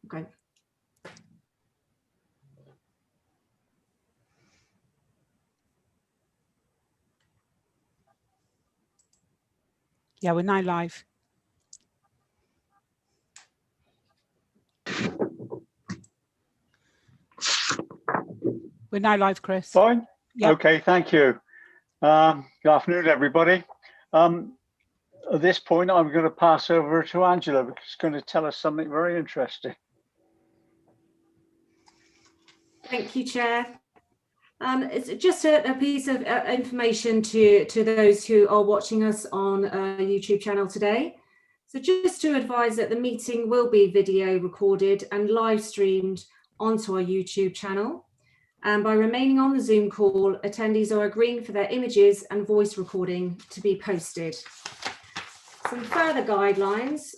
Okay. Yeah, we're now live. We're now live, Chris. Fine. Yep. Okay, thank you. Good afternoon, everybody. At this point, I'm going to pass over to Angela, because she's going to tell us something very interesting. Thank you, Chair. It's just a piece of information to those who are watching us on a YouTube channel today. So just to advise that the meeting will be video recorded and live streamed onto our YouTube channel. And by remaining on the Zoom call, attendees are agreeing for their images and voice recording to be posted. Some further guidelines.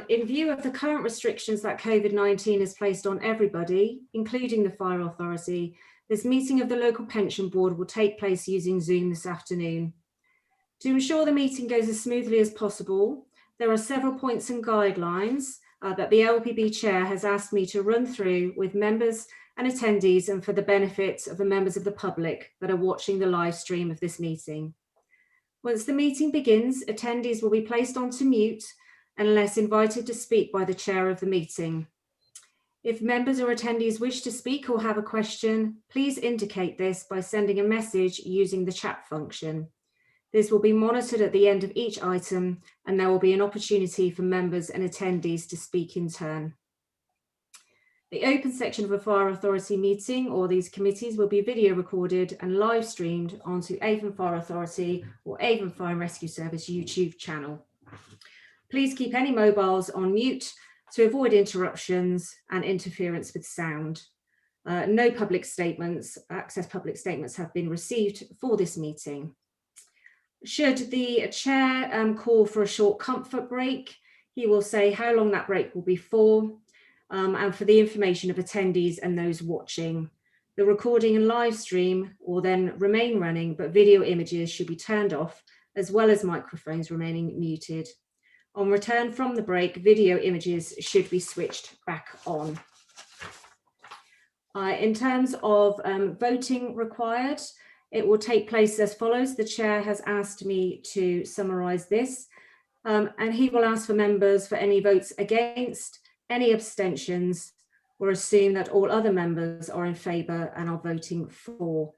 In view of the current restrictions that COVID-19 has placed on everybody, including the Fire Authority, this meeting of the local pension board will take place using Zoom this afternoon. To ensure the meeting goes as smoothly as possible, there are several points and guidelines that the LPB chair has asked me to run through with members and attendees and for the benefit of the members of the public that are watching the live stream of this meeting. Once the meeting begins, attendees will be placed onto mute unless invited to speak by the chair of the meeting. If members or attendees wish to speak or have a question, please indicate this by sending a message using the chat function. This will be monitored at the end of each item, and there will be an opportunity for members and attendees to speak in turn. The open section of a Fire Authority meeting or these committees will be video recorded and live streamed onto Avon Fire Authority or Avon Fire and Rescue Service YouTube channel. Please keep any mobiles on mute to avoid interruptions and interference with sound. No public statements, access public statements have been received for this meeting. Should the chair call for a short comfort break, he will say how long that break will be for, and for the information of attendees and those watching. The recording and live stream will then remain running, but video images should be turned off, as well as microphones remaining muted. On return from the break, video images should be switched back on. In terms of voting required, it will take place as follows. The chair has asked me to summarise this, and he will ask for members for any votes against, any abstentions, or assume that all other members are in favour and are voting for.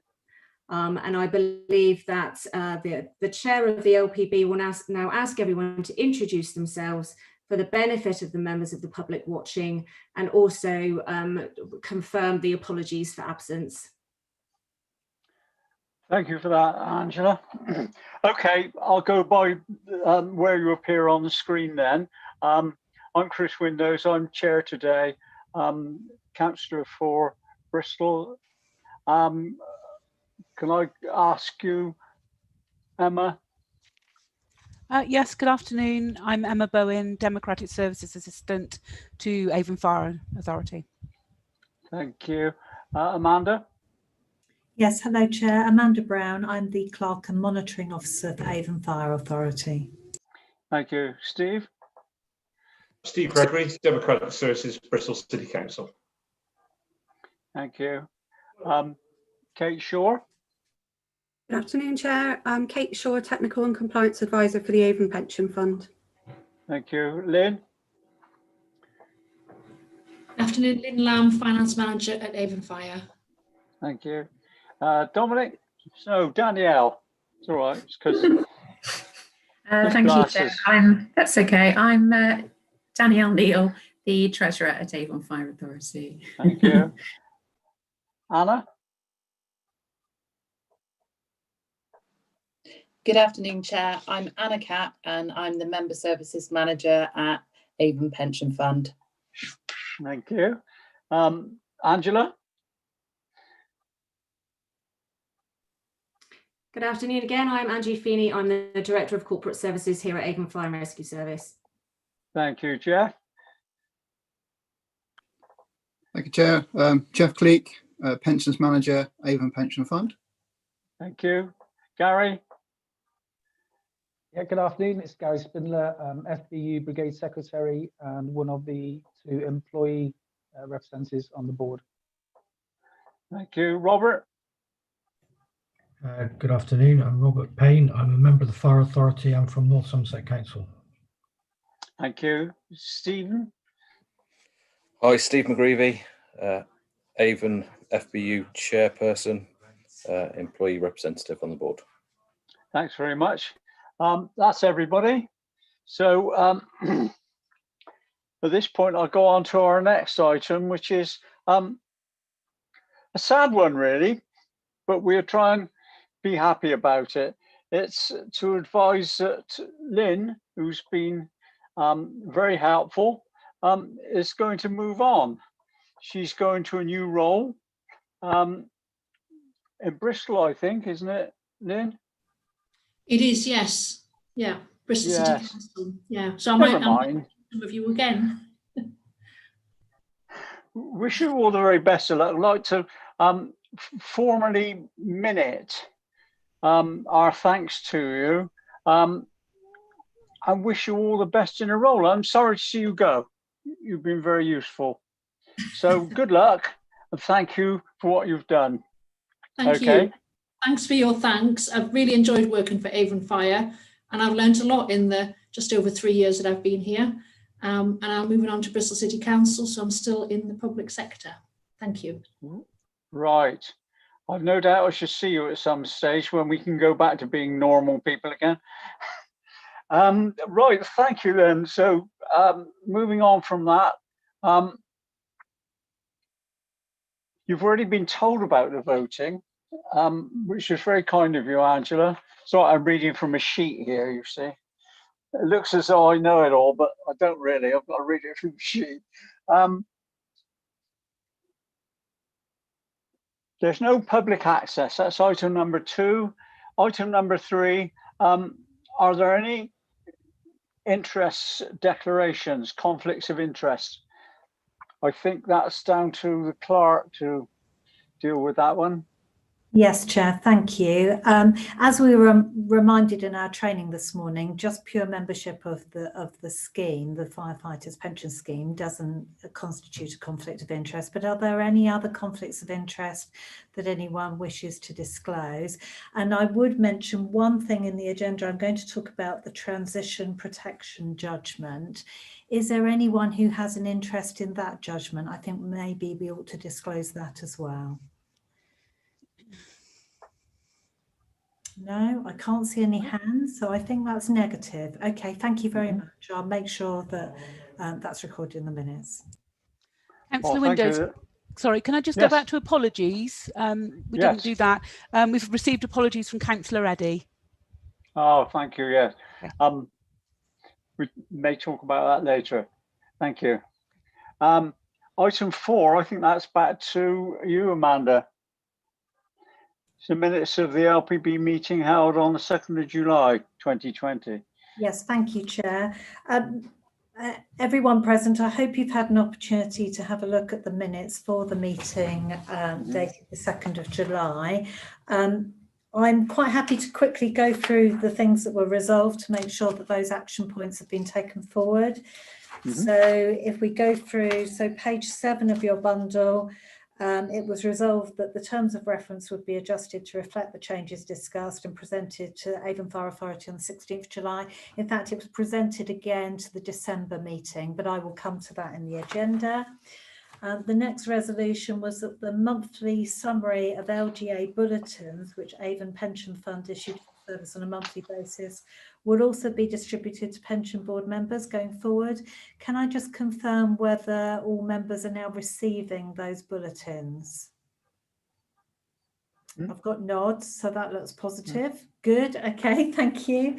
And I believe that the chair of the LPB will now ask everyone to introduce themselves for the benefit of the members of the public watching, and also confirm the apologies for absence. Thank you for that, Angela. Okay, I'll go by where you appear on the screen then. I'm Chris Windows, I'm chair today, councillor for Bristol. Can I ask you, Emma? Yes, good afternoon. I'm Emma Bowen, Democratic Services Assistant to Avon Fire Authority. Thank you. Amanda? Yes, hello Chair, Amanda Brown. I'm the Clerk and Monitoring Officer for Avon Fire Authority. Thank you. Steve? Steve Gregory, Democratic Services, Bristol City Council. Thank you. Kate Shaw? Good afternoon, Chair. I'm Kate Shaw, Technical and Compliance Advisor for the Avon Pension Fund. Thank you. Lynn? Good afternoon, Lynn Lamb, Finance Manager at Avon Fire. Thank you. Dominic? So, Danielle. It's all right. It's because thank you, Chair. That's okay. I'm Danielle Neal, the Treasurer at Avon Fire Authority. Thank you. Anna? Good afternoon, Chair. I'm Anna Capp and I'm the Member Services Manager at Avon Pension Fund. Thank you. Angela? Good afternoon again. I'm Angie Feeney. I'm the Director of Corporate Services here at Avon Fire and Rescue Service. Thank you, Jeff. Thank you, Chair. Jeff Cleek, Pensions Manager, Avon Pension Fund. Thank you. Gary? Yeah, good afternoon. It's Gary Spindler, FBU Brigade Secretary and one of the 2 employee representatives on the board. Thank you. Robert? Good afternoon. I'm Robert Payne. I'm a member of the Fire Authority. I'm from North Somerset Council. Thank you. Stephen? Hi, Steve McGreevy, Avon FBU chairperson, employee representative on the board. Thanks very much. That's everybody. So at this point, I'll go on to our next item, which is a sad one, really, but we'll try and be happy about it. It's to advise that Lynn, who's been very helpful, is going to move on. She's going to a new role in Bristol, I think, isn't it, Lynn? It is, yes. Yeah, Bristol City Yes. Council. Yeah, so I Never might mind. some of you again. Wish you all the very best of luck. I'd like to formally minute our thanks to you and wish you all the best in a role. I'm sorry to see you go. You've been very useful. So good luck and thank you for what you've done. Thank you. Thanks for your thanks. I've really enjoyed working for Avon Fire, and I've learned a lot in the just over 3 years that I've been here. And I'm moving on to Bristol City Council, so I'm still in the public sector. Thank you. Right. I've no doubt I shall see you at some stage when we can go back to being normal people again. Right, thank you then. So moving on from that, you've already been told about the voting, which is very kind of you, Angela. So I'm reading from a sheet here, you see. It looks as though I know it all, but I don't really. I've got to read it from the sheet. There's no public access. That's item number 2. Item number 3, are there any interest declarations, conflicts of interest? I think that's down to the clerk to deal with that one. Yes, Chair, thank you. As we were reminded in our training this morning, just pure membership of the scheme, the firefighters pension scheme, doesn't constitute a conflict of interest. But are there any other conflicts of interest that anyone wishes to disclose? And I would mention one thing in the agenda. I'm going to talk about the transition protection judgment. Is there anyone who has an interest in that judgment? I think maybe we ought to disclose that as well. No, I can't see any hands, so I think that's negative. Okay, thank you very much. I'll make sure that that's recorded in the minutes. Councillor Windows, sorry, can I just go back to apologies? We didn't do that. We've received apologies from Councillor Eddy. Oh, thank you, yes. We may talk about that later. Thank you. Item 4, I think that's back to you, Amanda. The minutes of the LPB meeting held on the 2nd of July 2020. Yes, thank you, Chair. Everyone present, I hope you've had an opportunity to have a look at the minutes for the meeting dated the 2nd of July. I'm quite happy to quickly go through the things that were resolved to make sure that those action points have been taken forward. So if we go through, so page 7 of your bundle, it was resolved that the terms of reference would be adjusted to reflect the changes discussed and presented to Avon Fire Authority on the 16th of July. In fact, it was presented again to the December meeting, but I will come to that in the agenda. The next resolution was that the monthly summary of LGA bulletins, which Avon Pension Fund issued for service on a monthly basis, would also be distributed to pension board members going forward. Can I just confirm whether all members are now receiving those bulletins? I've got nods, so that looks positive. Good, okay, thank you.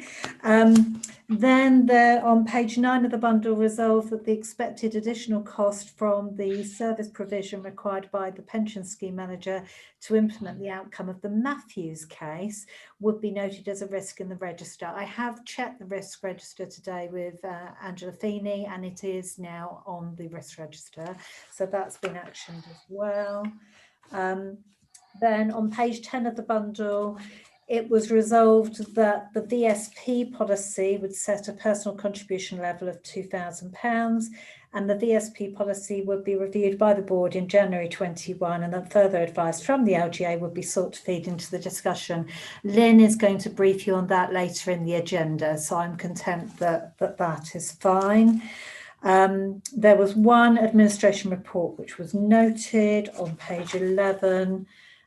Then on page 9 of the bundle, resolved that the expected additional cost from the service provision required by the pension scheme manager to implement the outcome of the Matthews case would be noted as a risk in the register. I have checked the risk register today with Angela Feeney, and it is now on the risk register, so that's been actioned as well. Then on page 10 of the bundle, it was resolved that the VSP policy would set a personal contribution level of £2,000, and the VSP policy would be reviewed by the board in January 21, and then further advice from the LGA would be sought to feed into the discussion. Lynn is going to brief you on that later in the agenda, so I'm content that that is fine. There was one administration report which was noted on page 11,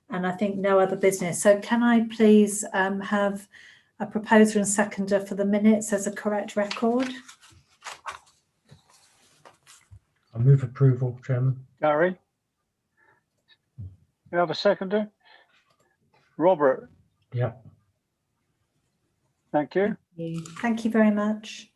and I think no other business. So can I please have a proposer and seconder for the minutes as a correct record? I move approval, Chairman. Gary? You have a seconder? Robert? Yeah. Thank you. Thank you very much.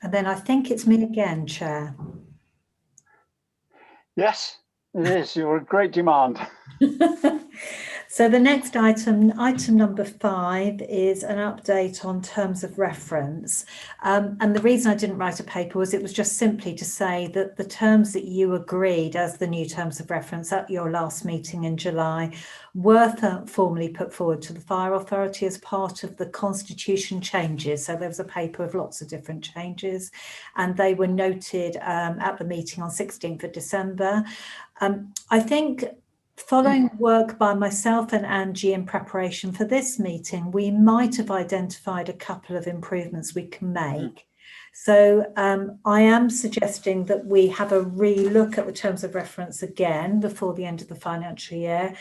And then I think it's me again, Chair. Yes, it is. You're a great demand. So the next item number 5, is an update on terms of reference. And the reason I didn't write a paper was it was just simply to say that the terms that you agreed as the new terms of reference at your last meeting in July were formally put forward to the Fire Authority as part of the constitution changes. So there was a paper of lots of different changes, and they were noted at the meeting on 16th of December. I think following work by myself and Angie in preparation for this meeting, we might have identified a couple of improvements we can make. So I am suggesting that we have a re-look at the terms of reference again before the end of the financial year.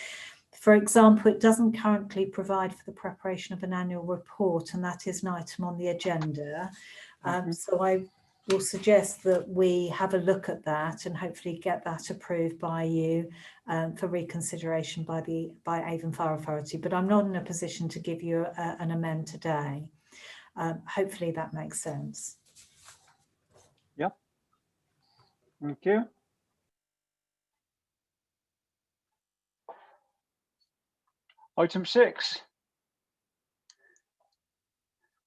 For example, it doesn't currently provide for the preparation of an annual report, and that is an item on the agenda. So I will suggest that we have a look at that and hopefully get that approved by you for reconsideration by Avon Fire Authority. But I'm not in a position to give you an amend today. Hopefully that makes sense. Yep. Thank you. Item 6,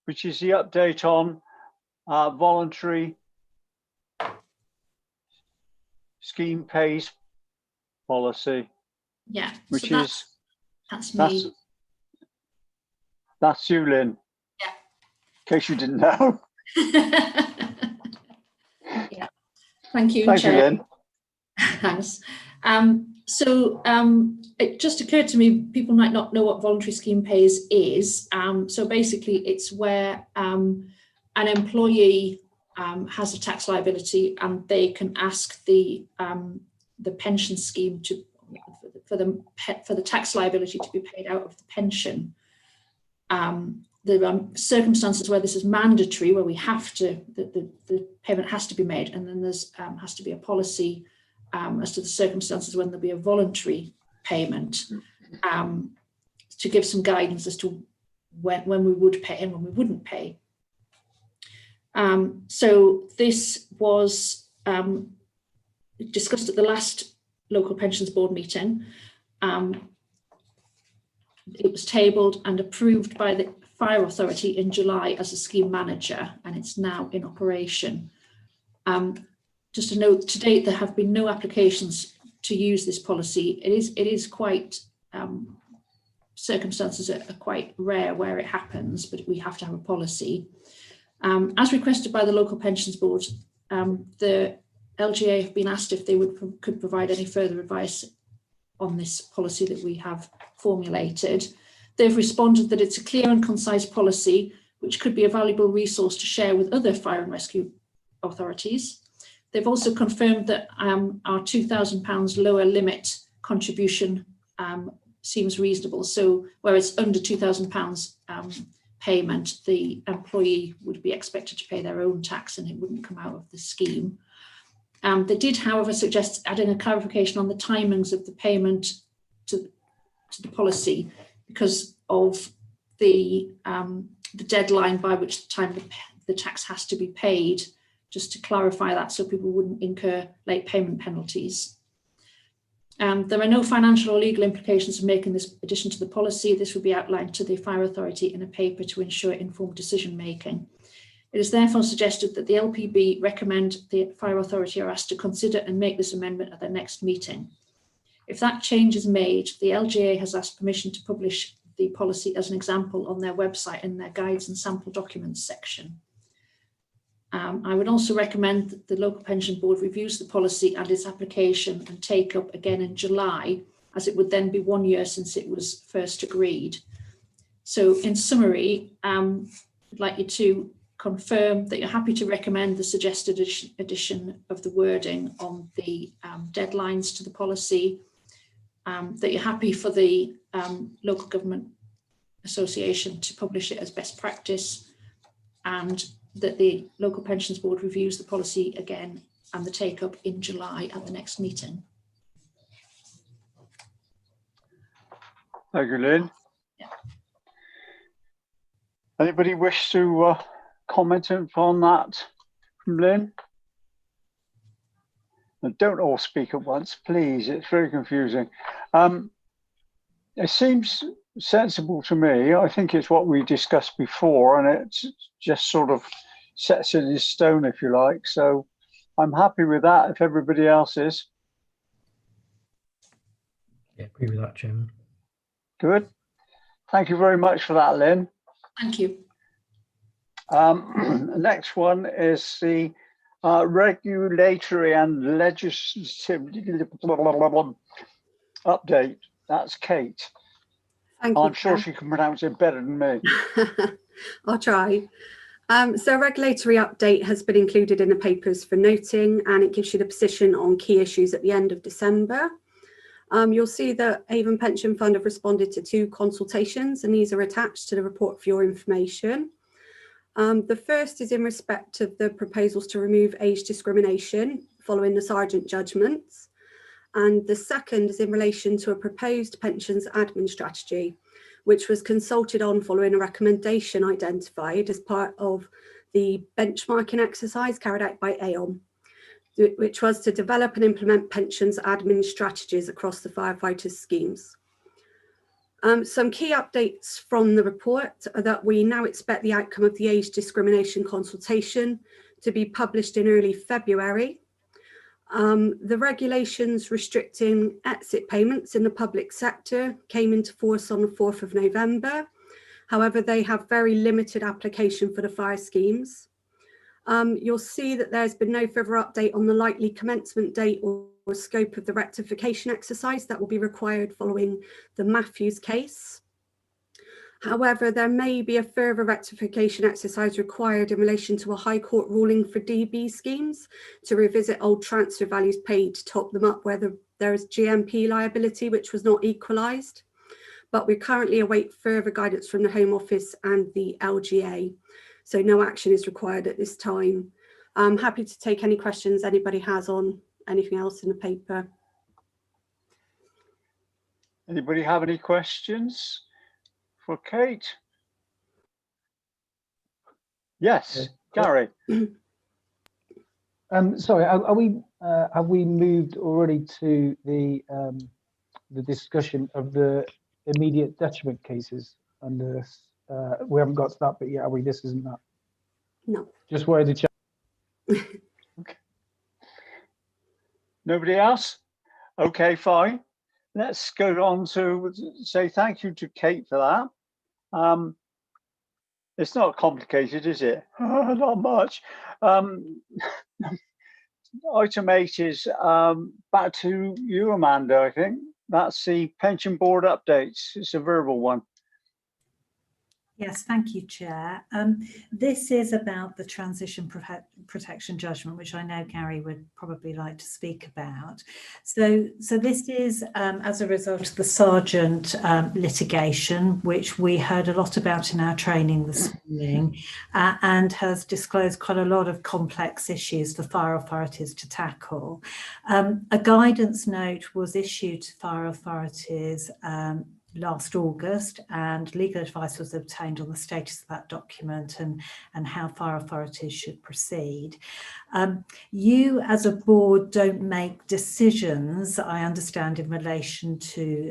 which is the update on voluntary scheme pays policy. Yeah, which so is that's me. That's you, Lynn. Yeah. In case you didn't know. Yeah. Thank you, Thank Chair. you, Lynn. Thanks. It just occurred to me people might not know what voluntary scheme pays is. So basically, it's where an employee has a tax liability and they can ask the pension scheme for the tax liability to be paid out of the pension. There are circumstances where this is mandatory, where we have to, the payment has to be made, and then there's has to be a policy as to the circumstances when there'll be a voluntary payment, to give some guidance as to when we would pay and when we wouldn't pay. So this was discussed at the last local pensions board meeting. It was tabled and approved by the Fire Authority in July as a scheme manager, and it's now in operation. Just a note, to date, there have been no applications to use this policy. It is quite, circumstances are quite rare where it happens, but we have to have a policy. As requested by the local pensions board, the LGA have been asked if they could provide any further advice on this policy that we have formulated. They've responded that it's a clear and concise policy, which could be a valuable resource to share with other fire and rescue authorities. They've also confirmed that our £2,000 lower limit contribution seems reasonable. So where it's under £2,000 payment, the employee would be expected to pay their own tax and it wouldn't come out of the scheme. They did, however, suggest adding a clarification on the timings of the payment to the policy because of the deadline by which time the tax has to be paid, just to clarify that so people wouldn't incur late payment penalties. There are no financial or legal implications of making this addition to the policy. This will be outlined to the Fire Authority in a paper to ensure informed decision making. It is therefore suggested that the LPB recommend the Fire Authority are asked to consider and make this amendment at their next meeting. If that change is made, the LGA has asked permission to publish the policy as an example on their website in their guides and sample documents section. I would also recommend that the local pension board reviews the policy and its application and take up again in July, as it would then be 1 year since it was first agreed. So in summary, I'd like you to confirm that you're happy to recommend the suggested addition of the wording on the deadlines to the policy, that you're happy for the local government association to publish it as best practice, and that the local pensions board reviews the policy again and the take up in July at the next meeting. Thank you, Lynn. Yeah. Anybody wish to comment upon that from Lynn? And don't all speak at once, please. It's very confusing. It seems sensible to me. I think it's what we discussed before, and it's just sort of sets it in stone, if you like. So I'm happy with that, if everybody else is. Yeah, agree with that, Chairman. Good. Thank you very much for that, Lynn. Thank you. The next one is the regulatory and legislative update. That's Kate. Thank you. I'm sure she can pronounce it better than me. I'll try. So a regulatory update has been included in the papers for noting, and it gives you the position on key issues at the end of December. You'll see that Avon Pension Fund have responded to 2 consultations, and these are attached to the report for your information. The first is in respect of the proposals to remove age discrimination following the Sargent judgments. And the second is in relation to a proposed pensions admin strategy, which was consulted on following a recommendation identified as part of the benchmarking exercise carried out by Avon, which was to develop and implement pensions admin strategies across the firefighters' schemes. Some key updates from the report are that we now expect the outcome of the age discrimination consultation to be published in early February. The regulations restricting exit payments in the public sector came into force on the 4th of November. However, they have very limited application for the fire schemes. You'll see that there's been no further update on the likely commencement date or scope of the rectification exercise that will be required following the Matthews case. However, there may be a further rectification exercise required in relation to a High Court ruling for DB schemes to revisit old transfer values paid to top them up where there is GMP liability which was not equalised. But we currently await further guidance from the Home Office and the LGA. So no action is required at this time. I'm happy to take any questions anybody has on anything else in the paper. Anybody have any questions for Kate? Yes, Gary. Sorry, are we have we moved already to the discussion of the immediate detriment cases? And we haven't got to that bit yet, are we? This isn't that. No. Just wanted to check. Okay. Nobody else? Okay, fine. Let's go on to say thank you to Kate for that. It's not complicated, is it? Not much. Item 8 is back to you, Amanda, I think. That's the pension board updates. It's a verbal one. Yes, thank you, Chair. This is about the transition protection judgment, which I know Gary would probably like to speak about. So this is as a result of the Sargent litigation, which we heard a lot about in our training this morning, and has disclosed quite a lot of complex issues for fire authorities to tackle. A guidance note was issued to fire authorities last August, and legal advice was obtained on the status of that document and how fire authorities should proceed. You as a board don't make decisions, I understand, in relation to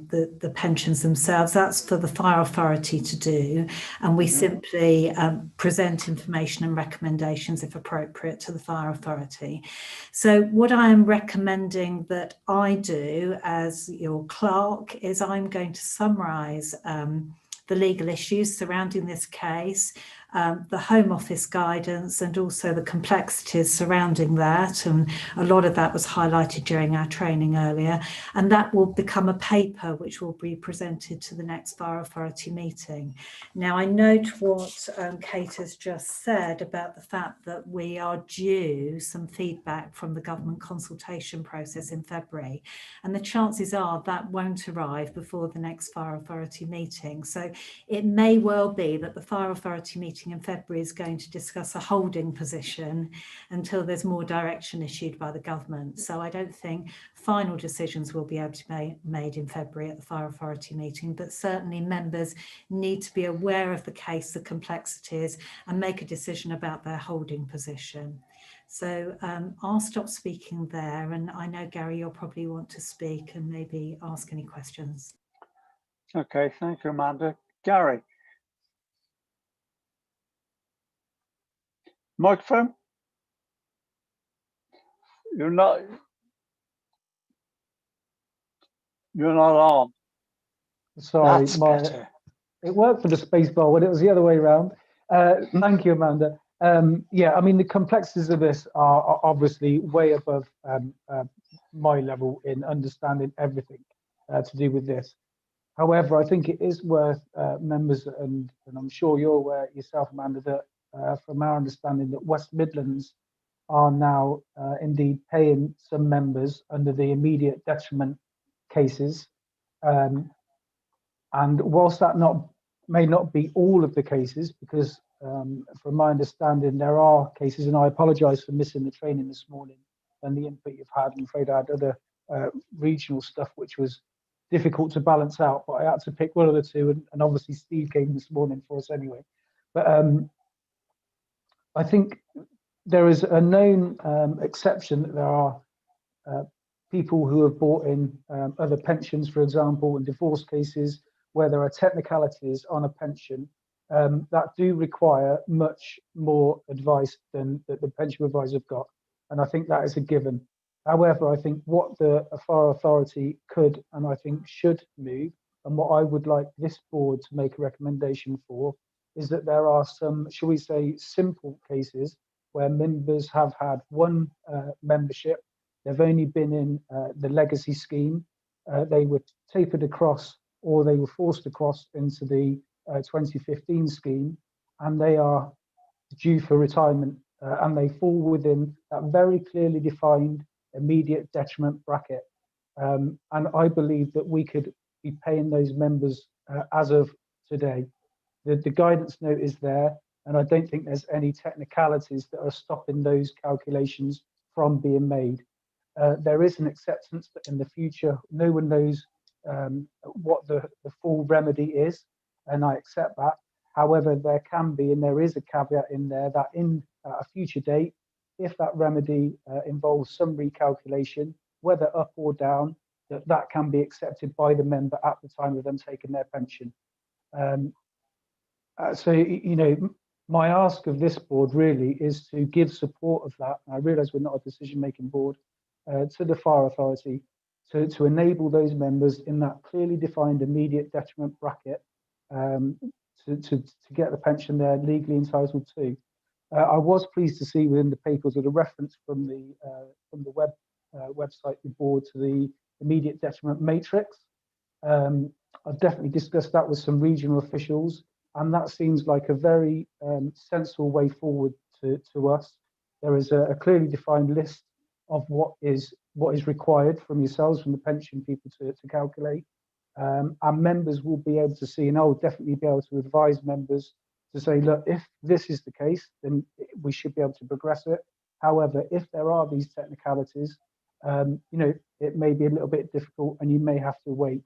the pensions themselves. That's for the fire authority to do, and we simply present information and recommendations if appropriate to the fire authority. So what I am recommending that I do as your clerk is I'm going to summarise the legal issues surrounding this case, the Home Office guidance, and also the complexities surrounding that. And a lot of that was highlighted during our training earlier. And that will become a paper which will be presented to the next Fire Authority meeting. Now, I note what Kate has just said about the fact that we are due some feedback from the government consultation process in February. And the chances are that won't arrive before the next Fire Authority meeting. So it may well be that the Fire Authority meeting in February is going to discuss a holding position until there's more direction issued by the government. So I don't think final decisions will be able to be made in February at the Fire Authority meeting, but certainly members need to be aware of the case, the complexities, and make a decision about their holding position. So I'll stop speaking there, and I know, Gary, you'll probably want to speak and maybe ask any questions. Okay, thank you, Amanda. Gary. Microphone? You're not on. Sorry, That's better. It worked for the space bar when it was the other way around. Thank you, Amanda. Yeah, I mean, the complexities of this are obviously way above my level in understanding everything to do with this. However, I think it is worth members, and I'm sure you're aware yourself, Amanda, that from our understanding that West Midlands are now indeed paying some members under the immediate detriment cases. And whilst that may not be all of the cases, because from my understanding, there are cases, and I apologise for missing the training this morning and the input you've had. I'm afraid I had other regional stuff which was difficult to balance out, but I had to pick one of the two, and obviously Steve came this morning for us anyway. But I think there is a known exception that there are people who have bought in other pensions, for example, in divorce cases where there are technicalities on a pension that do require much more advice than the pension advisor have got. And I think that is a given. However, I think what the Fire Authority could, and I think should move, and what I would like this board to make a recommendation for, is that there are some, shall we say, simple cases where members have had one membership. They've only been in the legacy scheme. They were tapered across, or they were forced across into the 2015 scheme, and they are due for retirement, and they fall within that very clearly defined immediate detriment bracket. And I believe that we could be paying those members as of today. The guidance note is there, and I don't think there's any technicalities that are stopping those calculations from being made. There is an acceptance that in the future, no one knows what the full remedy is, and I accept that. However, there can be, and there is a caveat in there, that in a future date, if that remedy involves some recalculation, whether up or down, that can be accepted by the member at the time of them taking their pension. So, you know, my ask of this board really is to give support of that. I realise we're not a decision-making board, to the Fire Authority to enable those members in that clearly defined immediate detriment bracket to get the pension they're legally entitled to. I was pleased to see within the papers with a reference from the website the board to the immediate detriment matrix. I've definitely discussed that with some regional officials, and that seems like a very sensible way forward to us. There is a clearly defined list of what is required from yourselves, from the pension people to calculate. Our members will be able to see, and I will definitely be able to advise members to say, look, if this is the case, then we should be able to progress it. However, if there are these technicalities, you know, it may be a little bit difficult, and you may have to wait.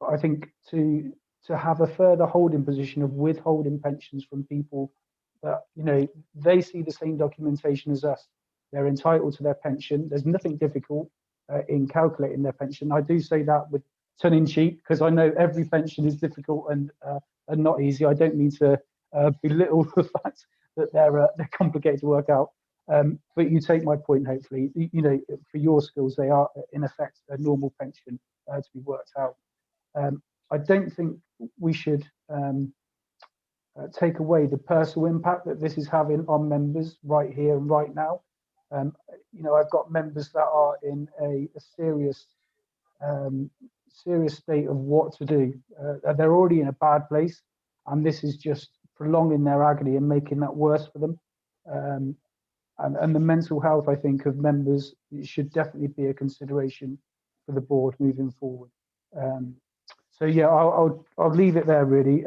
But I think to have a further holding position of withholding pensions from people that, you know, they see the same documentation as us. They're entitled to their pension. There's nothing difficult in calculating their pension. I do say that with tongue in cheek, because I know every pension is difficult and not easy. I don't mean to belittle the fact that they're complicated to work out. But you take my point, hopefully. You know, for your skills, they are in effect a normal pension to be worked out. I don't think we should take away the personal impact that this is having on members right here and right now. You know, I've got members that are in a serious state of what to do. They're already in a bad place, and this is just prolonging their agony and making that worse for them. And the mental health, I think, of members should definitely be a consideration for the board moving forward. So yeah, I'll leave it there really.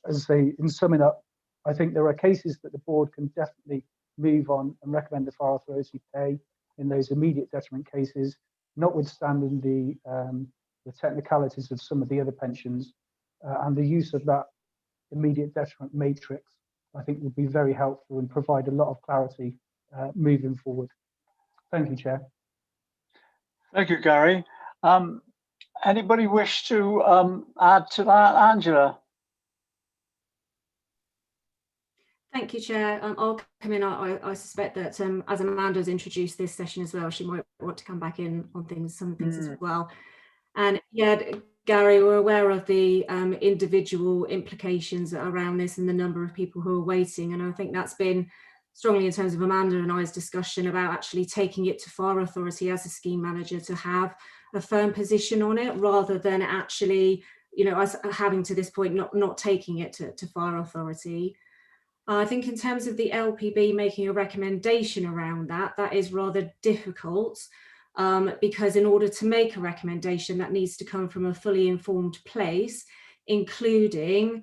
As I say, in summing up, I think there are cases that the board can definitely move on and recommend the fire authority pay in those immediate detriment cases, notwithstanding the technicalities of some of the other pensions, and the use of that immediate detriment matrix, I think would be very helpful and provide a lot of clarity moving forward. Thank you, Chair. Thank you, Gary. Anybody wish to add to that? Angela? Thank you, Chair. I'll come in. I suspect that as Amanda's introduced this session as well, she might want to come back in on some things as well. And yeah, Gary, we're aware of the individual implications around this and the number of people who are waiting. And I think that's been strongly in terms of Amanda and I's discussion about actually taking it to Fire Authority as a scheme manager to have a firm position on it, rather than actually, you know, us having to this point not taking it to Fire Authority. I think in terms of the LPB making a recommendation around that, that is rather difficult, because in order to make a recommendation, that needs to come from a fully informed place, including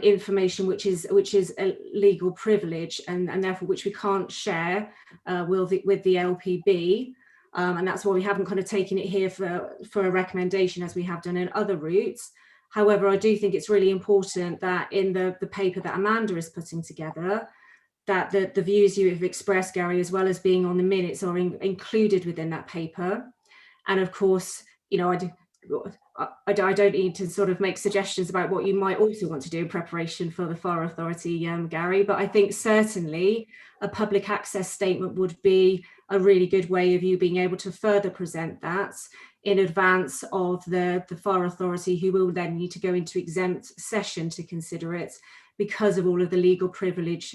information which is a legal privilege and therefore which we can't share with the LPB. And that's why we haven't kind of taken it here for a recommendation as we have done in other routes. However, I do think it's really important that in the paper that Amanda is putting together, that the views you have expressed, Gary, as well as being on the minutes, are included within that paper. And of course, you know, I don't need to sort of make suggestions about what you might also want to do in preparation for the Fire Authority, Gary, but I think certainly a public access statement would be a really good way of you being able to further present that in advance of the Fire Authority, who will then need to go into exempt session to consider it because of all of the legal privilege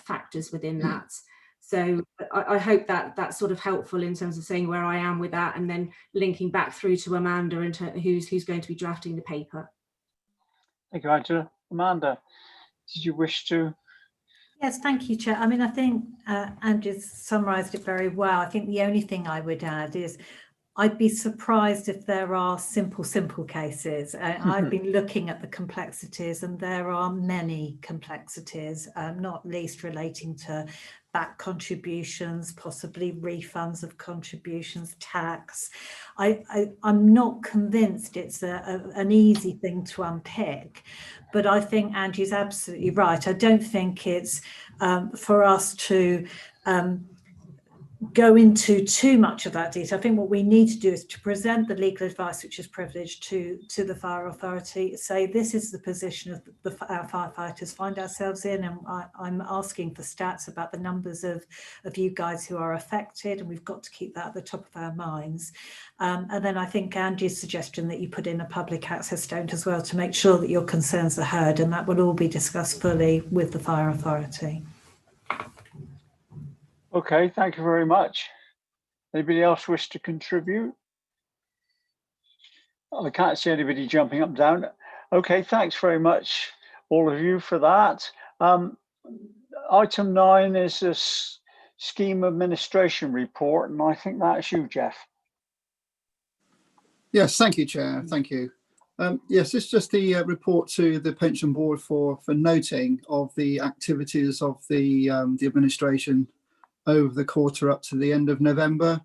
factors within that. So I hope that that's sort of helpful in terms of saying where I am with that, and then linking back through to Amanda and who's going to be drafting the paper. Thank you, Angela. Amanda, did you wish to? Yes, thank you, Chair. I mean, I think Andrew's summarised it very well. I think the only thing I would add is I'd be surprised if there are simple cases. I've been looking at the complexities, and there are many complexities, not least relating to back contributions, possibly refunds of contributions, tax. I'm not convinced it's an easy thing to unpick, but I think Andrew's absolutely right. I don't think it's for us to go into too much of that detail. I think what we need to do is to present the legal advice which is privileged to the Fire Authority, say this is the position of our firefighters find ourselves in, and I'm asking for stats about the numbers of you guys who are affected, and we've got to keep that at the top of our minds. And then I think Andy's suggestion that you put in a public access statement as well to make sure that your concerns are heard, and that will all be discussed fully with the Fire Authority. Okay, thank you very much. Anybody else wish to contribute? I can't see anybody jumping up and down. Okay, thanks very much, all of you, for that. Item 9 is a scheme administration report, and I think that's you, Jeff. Yes, thank you, Chair. Thank you. Yes, this is just the report to the Pension Board for noting of the activities of the administration over the quarter up to the end of November.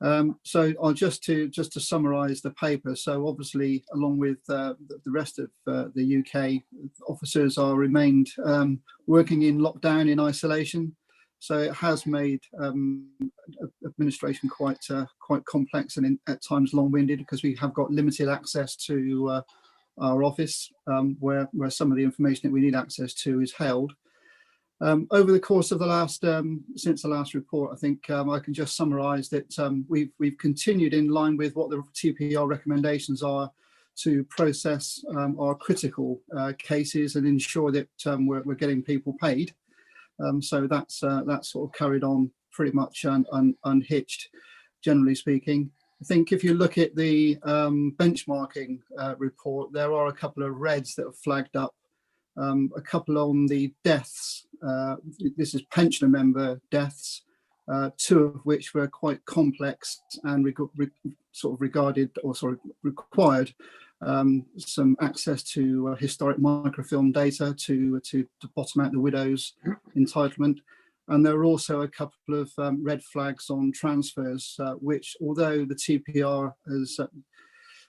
So I'll just to summarise the paper. So obviously, along with the rest of the UK, officers are remained working in lockdown in isolation. So it has made administration quite complex and at times long-winded, because we have got limited access to our office, where some of the information that we need access to is held. Over the course of the last, since the last report, I think I can just summarise that we've continued in line with what the TPR recommendations are to process our critical cases and ensure that we're getting people paid. So that's sort of carried on pretty much unhitched, generally speaking. I think if you look at the benchmarking report, there are a couple of reds that have flagged up. A couple on the deaths. This is pensioner member deaths, two of which were quite complex and required some access to historic microfilm data to bottom out the widow's entitlement. And there are also a couple of red flags on transfers, which, although the TPR has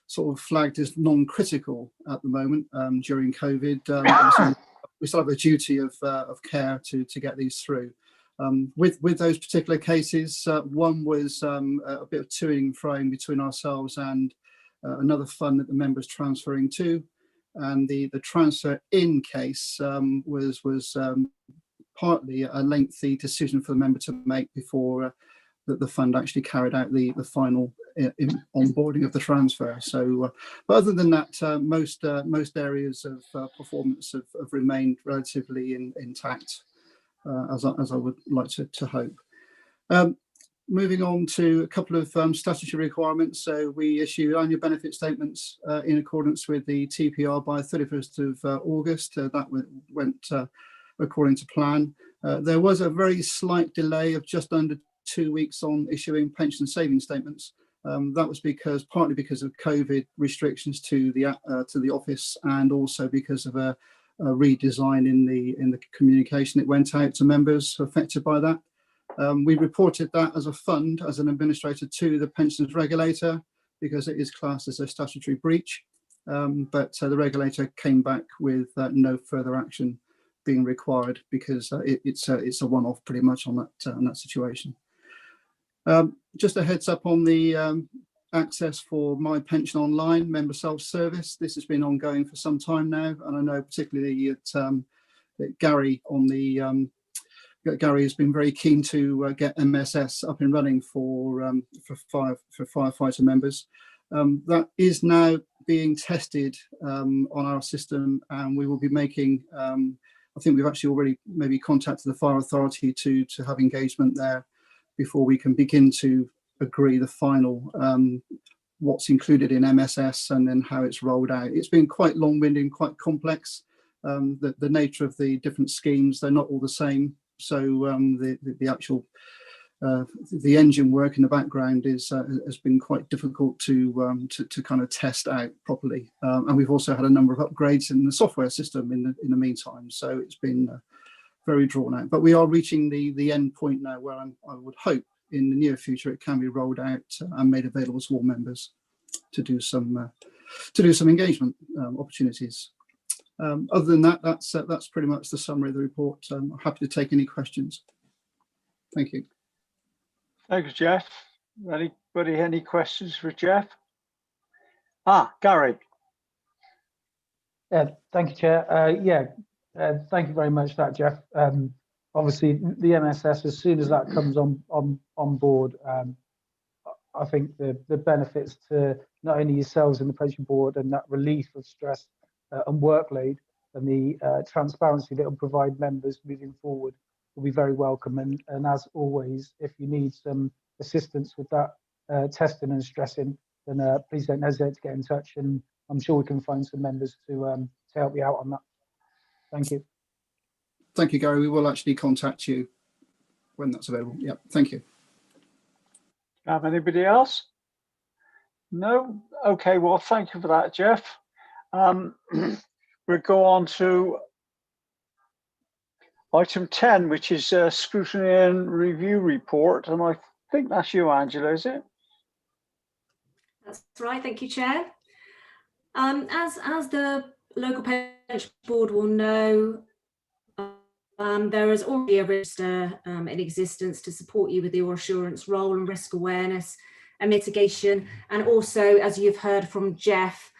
sort of flagged as non-critical at the moment during COVID, we still have a duty of care to get these through. With those particular cases, one was a bit of toing and froing between ourselves and another fund that the member's transferring to, and the transfer in case was partly a lengthy decision for the member to make before the fund actually carried out the final onboarding of the transfer. So, but other than that, most areas of performance have remained relatively intact, as I would like to hope. Moving on to a couple of statutory requirements. So we issue annual benefit statements in accordance with the TPR by 31st of August. That went according to plan. There was a very slight delay of just under 2 weeks on issuing pension savings statements. That was partly because of COVID restrictions to the office, and also because of a redesign in the communication that went out to members affected by that. We reported that as a fund, as an administrator, to the pensions regulator, because it is classed as a statutory breach. But the regulator came back with no further action being required, because it's a one-off pretty much on that situation. Just a heads up on the access for My Pension Online member self-service. This has been ongoing for some time now, and I know particularly that Gary Gary has been very keen to get MSS up and running for firefighter members. That is now being tested on our system, and we will be making. I think we've actually already maybe contacted the fire authority to have engagement there before we can begin to agree the final what's included in MSS and then how it's rolled out. It's been quite long-winded and quite complex. The nature of the different schemes, they're not all the same. So the actual the engine work in the background has been quite difficult to kind of test out properly. And we've also had a number of upgrades in the software system in the meantime. So it's been very drawn out. But we are reaching the end point now where I would hope in the near future it can be rolled out and made available to all members to do some engagement opportunities. Other than that, that's pretty much the summary of the report. I'm happy to take any questions. Thank you. Thanks, Jeff. Anybody any questions for Jeff? Gary. Yeah, thank you, Chair. Thank you very much for that, Jeff. Obviously, the MSS, as soon as that comes on board, I think the benefits to not only yourselves in the pension board and that relief of stress and workload, and the transparency that will provide members moving forward will be very welcome. And as always, if you need some assistance with that testing and stressing, then please don't hesitate to get in touch, and I'm sure we can find some members to help you out on that. Thank you. Thank you, Gary. We will actually contact you when that's available. Yeah, thank you. Have anybody else? No? Okay, well, thank you for that, Jeff. We'll go on to item 10, which is scrutiny and review report. And I think that's you, Angela, is it? That's right, thank you, Chair. As the local pension board will know, there is already a register in existence to support you with your assurance role and risk awareness and mitigation. And also, as you've heard from Jeff,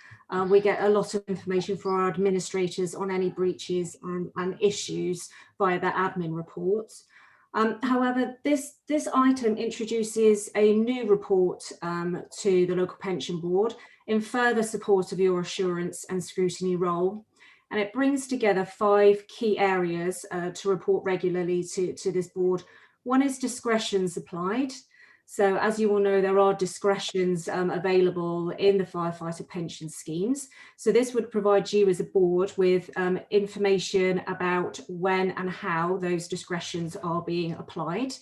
we get a lot of information for our administrators on any breaches and issues via their admin reports. However, this item introduces a new report to the local pension board in further support of your assurance and scrutiny role. And it brings together 5 key areas to report regularly to this board. One is discretions applied. So as you all know, there are discretions available in the firefighter pension schemes. So this would provide you as a board with information about when and how those discretions are being applied.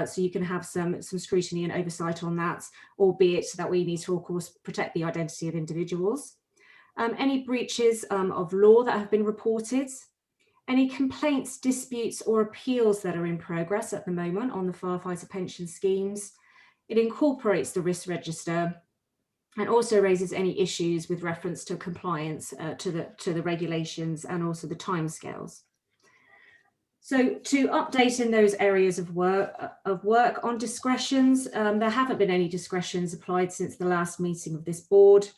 So you can have some scrutiny and oversight on that, albeit that we need to, of course, protect the identity of individuals. Any breaches of law that have been reported, any complaints, disputes or appeals that are in progress at the moment on the firefighter pension schemes. It incorporates the risk register and also raises any issues with reference to compliance to the regulations and also the timescales. So to update in those areas of work on discretions, there haven't been any discretions applied since the last meeting of this board.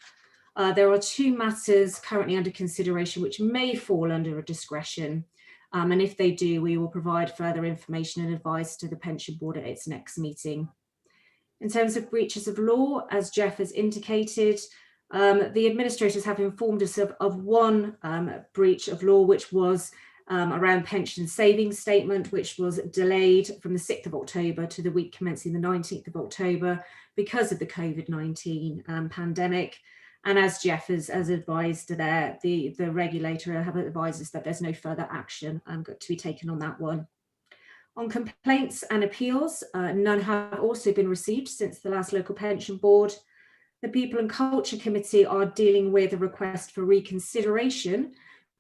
There are 2 matters currently under consideration which may fall under a discretion. And if they do, we will provide further information and advice to the pension board at its next meeting. In terms of breaches of law, as Jeff has indicated, the administrators have informed us of one breach of law, which was around pension savings statement, which was delayed from the 6th of October to the week commencing the 19th of October because of the COVID-19 pandemic. And as Jeff has advised there, the regulator have advised us that there's no further action to be taken on that one. On complaints and appeals, none have also been received since the last local pension board. The People and Culture Committee are dealing with a request for reconsideration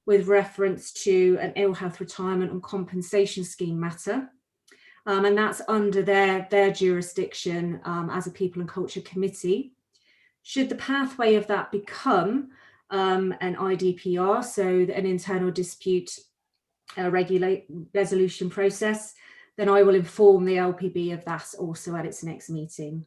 with reference to an ill health retirement and compensation scheme matter. And that's under their jurisdiction as a People and Culture Committee. Should the pathway of that become an IDPR, so an internal dispute resolution process, then I will inform the LPB of that also at its next meeting.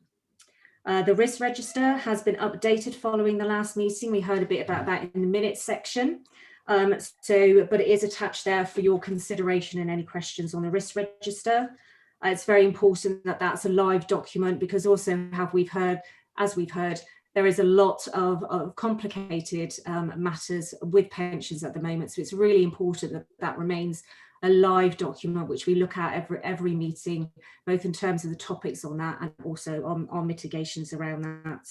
The risk register has been updated following the last meeting. We heard a bit about that in the minutes section. But it is attached there for your consideration and any questions on the risk register. It's very important that that's a live document because also as we've heard, there is a lot of complicated matters with pensions at the moment. So it's really important that that remains a live document, which we look at every meeting, both in terms of the topics on that and also on mitigations around that.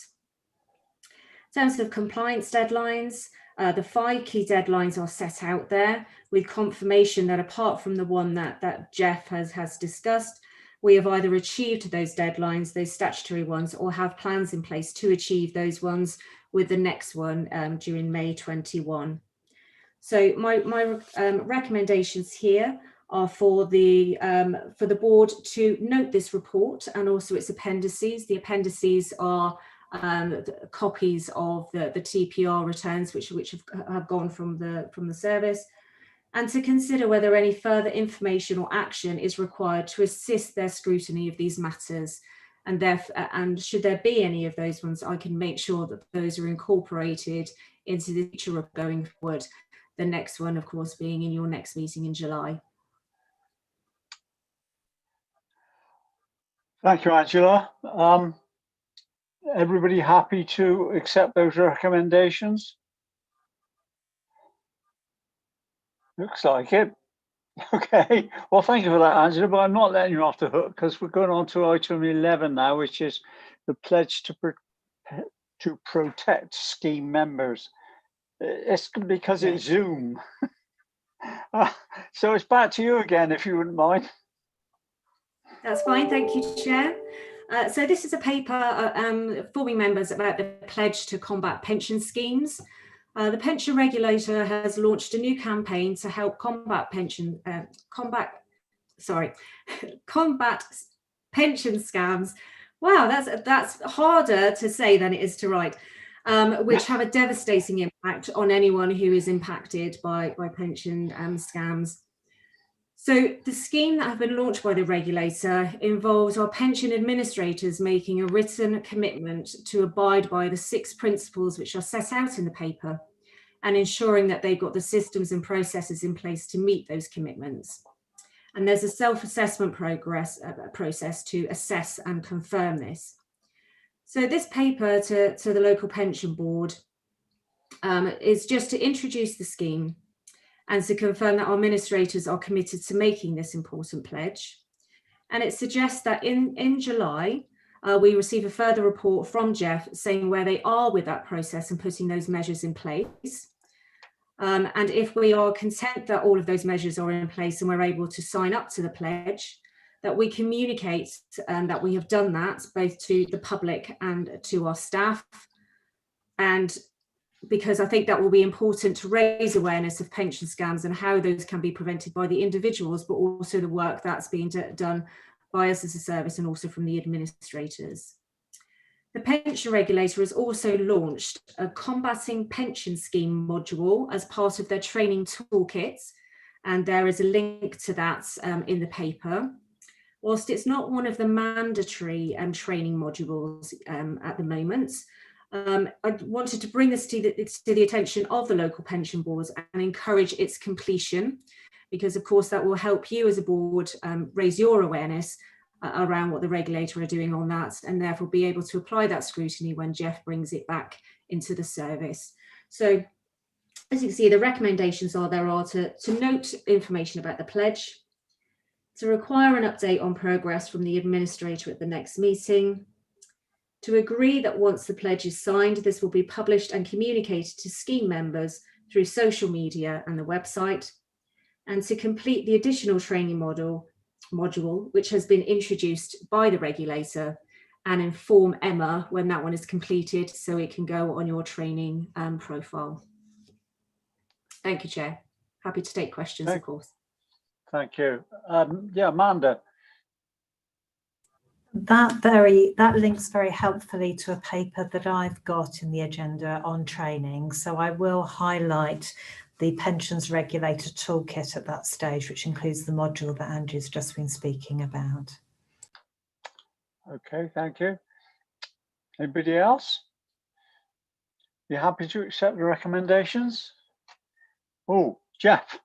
In terms of compliance deadlines, the 5 key deadlines are set out there with confirmation that apart from the one that Jeff has discussed, we have either achieved those deadlines, those statutory ones, or have plans in place to achieve those ones with the next one during May 21. So my recommendations here are for the board to note this report and also its appendices. The appendices are copies of the TPR returns which have gone from the service, and to consider whether any further information or action is required to assist their scrutiny of these matters. And should there be any of those ones, I can make sure that those are incorporated into the future of going forward. The next one, of course, being in your next meeting in July. Thank you, Angela. Everybody happy to accept those recommendations? Looks like it. Okay, well, thank you for that, Angela, but I'm not letting you off the hook because we're going on to item 11 now, which is the pledge to protect scheme members. It's because it's Zoom. So it's back to you again, if you wouldn't mind. That's fine, thank you, Chair. So this is a paper informing members about the pledge to combat pension schemes. The pension regulator has launched a new campaign to help combat pension scams Wow, that's harder to say than it is to write, which have a devastating impact on anyone who is impacted by pension scams. So the scheme that have been launched by the regulator involves our pension administrators making a written commitment to abide by the 6 principles which are set out in the paper, and ensuring that they've got the systems and processes in place to meet those commitments. And there's a self-assessment process to assess and confirm this. So this paper to the local pension board is just to introduce the scheme and to confirm that our administrators are committed to making this important pledge. And it suggests that in July, we receive a further report from Jeff saying where they are with that process and putting those measures in place. And if we are content that all of those measures are in place and we're able to sign up to the pledge, that we communicate that we have done that both to the public and to our staff. And because I think that will be important to raise awareness of pension scams and how those can be prevented by the individuals, but also the work that's being done by us as a service and also from the administrators. The pension regulator has also launched a combating pension scheme module as part of their training toolkit, and there is a link to that in the paper. Whilst it's not one of the mandatory training modules at the moment, I wanted to bring this to the attention of the local pension boards and encourage its completion, because of course that will help you as a board raise your awareness around what the regulator are doing on that, and therefore be able to apply that scrutiny when Jeff brings it back into the service. So as you can see, the recommendations are to note information about the pledge, to require an update on progress from the administrator at the next meeting, to agree that once the pledge is signed, this will be published and communicated to scheme members through social media and the website, and to complete the additional training module which has been introduced by the regulator, and inform Emma when that one is completed so it can go on your training profile. Thank you, Chair. Happy to take questions, of course. Thank you. Yeah, Amanda. That links very helpfully to a paper that I've got in the agenda on training. So I will highlight the pensions regulator toolkit at that stage, which includes the module that Andrew's just been speaking about. Okay, thank you. Anybody else? You happy to accept the recommendations? Oh, Jeff.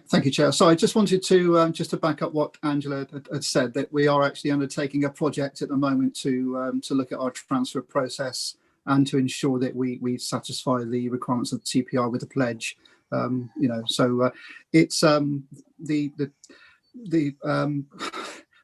Thank you, Chair. So I just wanted to just to back up what Angela had said, that we are actually undertaking a project at the moment to look at our transfer process and to ensure that we satisfy the requirements of the TPR with the pledge. It's the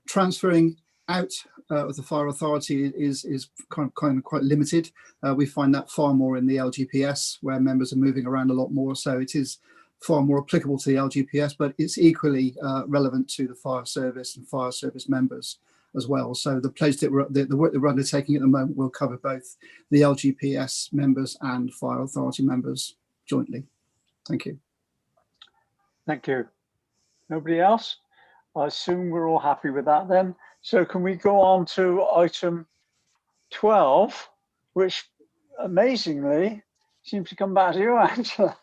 transferring out of the fire authority is kind of quite limited. We find that far more in the LGPS, where members are moving around a lot more. So it is far more applicable to the LGPS, but it's equally relevant to the fire service and fire service members as well. So the pledge the work that we're undertaking at the moment will cover both the LGPS members and fire authority members jointly. Thank you. Thank you. Nobody else? I assume we're all happy with that then. So can we go on to item 12, which amazingly seems to come back to you, Angela.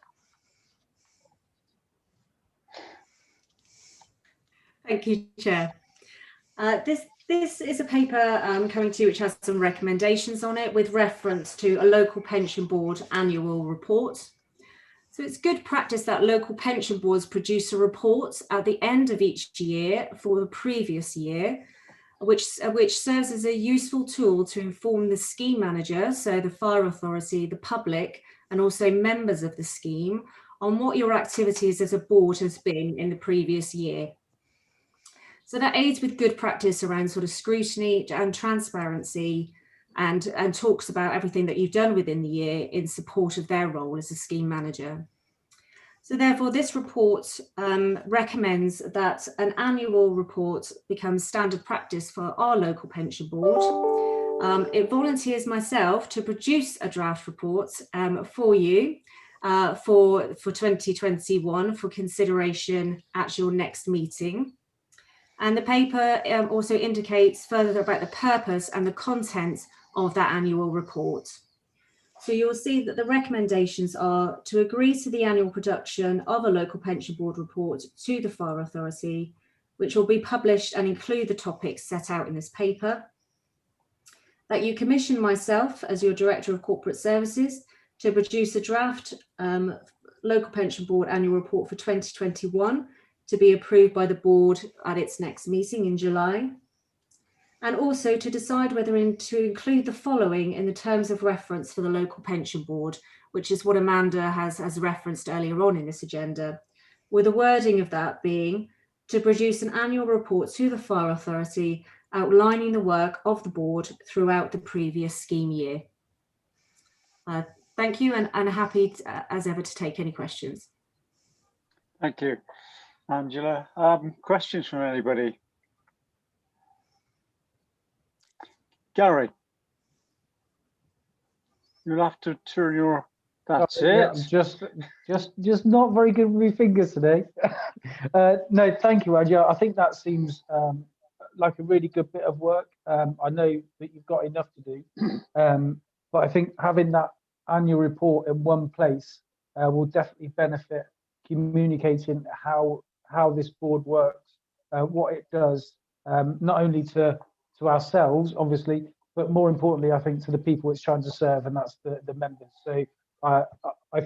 Thank you, Chair. This is a paper coming to you which has some recommendations on it with reference to a local pension board annual report. So it's good practice that local pension boards produce a report at the end of each year for the previous year, which serves as a useful tool to inform the scheme manager, so the fire authority, the public, and also members of the scheme on what your activities as a board has been in the previous year. So that aids with good practice around sort of scrutiny and transparency, and talks about everything that you've done within the year in support of their role as a scheme manager. So therefore, this report recommends that an annual report becomes standard practice for our local pension board. It volunteers myself to produce a draft report for you for 2021 for consideration at your next meeting. And the paper also indicates further about the purpose and the contents of that annual report. So you'll see that the recommendations are to agree to the annual production of a local pension board report to the FAR authority, which will be published and include the topics set out in this paper. That you commission myself as your Director of Corporate Services to produce a draft local pension board annual report for 2021 to be approved by the board at its next meeting in July. And also to decide whether to include the following in the terms of reference for the local pension board, which is what Amanda has referenced earlier on in this agenda, with the wording of that being to produce an annual report to the FAR authority outlining the work of the board throughout the previous scheme year. Thank you, and happy as ever to take any questions. Thank you, Angela. Questions from anybody? Gary, you'll have to turn your. That's it. Yeah, just not very good with my fingers today. No, thank you, Angela. I think that seems like a really good bit of work. I know that you've got enough to do, but I think having that annual report in one place will definitely benefit communicating how this board works, what it does, not only to ourselves, obviously, but more importantly, I think to the people it's trying to serve, and that's the members. So I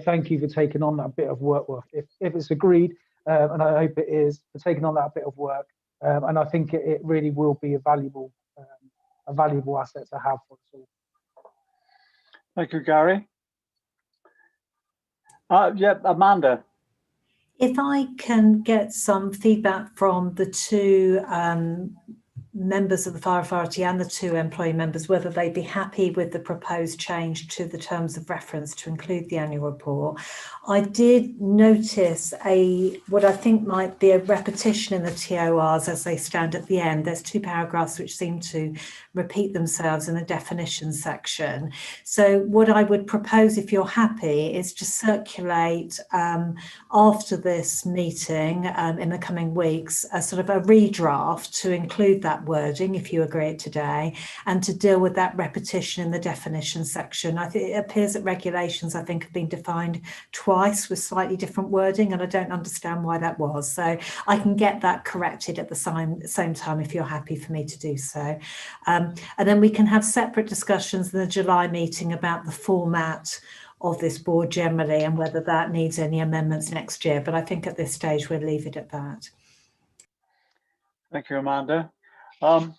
thank you for taking on that bit of work. If it's agreed, and I hope it is, for taking on that bit of work, and I think it really will be a valuable asset to have for us all. Thank you, Gary. Yeah, Amanda. If I can get some feedback from the two members of the FAR authority and the two employee members, whether they'd be happy with the proposed change to the terms of reference to include the annual report. I did notice what I think might be a repetition in the TORs as they stand at the end. There's two paragraphs which seem to repeat themselves in the definitions section. So what I would propose, if you're happy, is to circulate after this meeting in the coming weeks a sort of a redraft to include that wording, if you agree it today, and to deal with that repetition in the definition section. I think it appears that regulations, I think, have been defined twice with slightly different wording, and I don't understand why that was. So I can get that corrected at the same time if you're happy for me to do so. And then we can have separate discussions in the July meeting about the format of this board generally and whether that needs any amendments next year. But I think at this stage we'll leave it at that. Thank you, Amanda. The